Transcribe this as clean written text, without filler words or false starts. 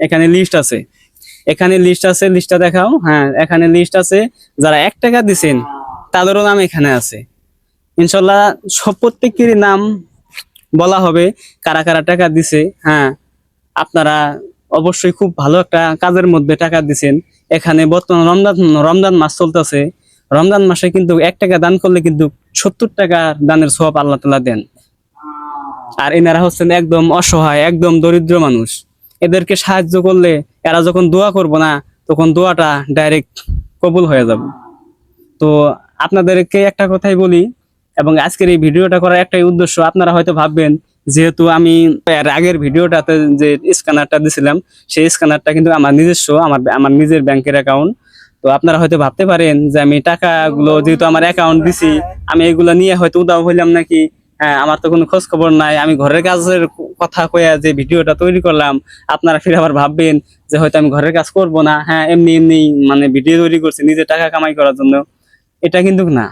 এখানে লিস্ট আছে, এখানে লিস্ট আছে, লিস্টটা দেখাও। হ্যাঁ, এখানে লিস্ট আছে, যারা 1 টাকা দিছেন তাদেরও নাম এখানে আছে। ইনশাল্লাহ সব প্রত্যেকেরই নাম বলা হবে, কারা কারা টাকা দিছে। হ্যাঁ, আপনারা অবশ্যই খুব ভালো একটা কাজের মধ্যে টাকা দিছেন। এখানে বর্তমান রমজান মাস চলতেছে। রমজান মাসে কিন্তু 1 টাকা দান করলে কিন্তু 70 টাকা দানের সওয়াব আল্লাহ তাআলা দেন। আর এনারা হচ্ছেন একদম অসহায়, একদম দরিদ্র মানুষ। এদেরকে সাহায্য করলে এরা যখন দোয়া করবো না, তখন দোয়াটা ডাইরেক্ট কবুল হয়ে যাবে। তো আপনাদেরকে একটা কথাই বলি, এবং আজকের এই ভিডিওটা করার একটাই উদ্দেশ্য, আপনারা হয়তো ভাববেন যেহেতু আমি এর আগের ভিডিওটাতে যে স্ক্যানারটা দিছিলাম, সেই স্ক্যানারটা কিন্তু আমার নিজস্ব, আমার নিজের ব্যাংকের অ্যাকাউন্ট। তো আপনারা হয়তো ভাবতে পারেন যে আমি টাকাগুলো যেহেতু আমার অ্যাকাউন্ট দিছি, আমি এগুলো নিয়ে হয়তো উদাও হইলাম নাকি। হ্যাঁ, আমার তো কোনো খোঁজ খবর নাই, আমি ঘরের কাজের কথা কইয়া যে ভিডিওটা তৈরি করলাম, আপনারা ফির আবার ভাববেন যে হয়তো আমি ঘরের কাজ করব না। হ্যাঁ, এমনি এমনি মানে ভিডিও তৈরি করছি নিজে টাকা কামাই করার জন্য। এটা কিন্তু না।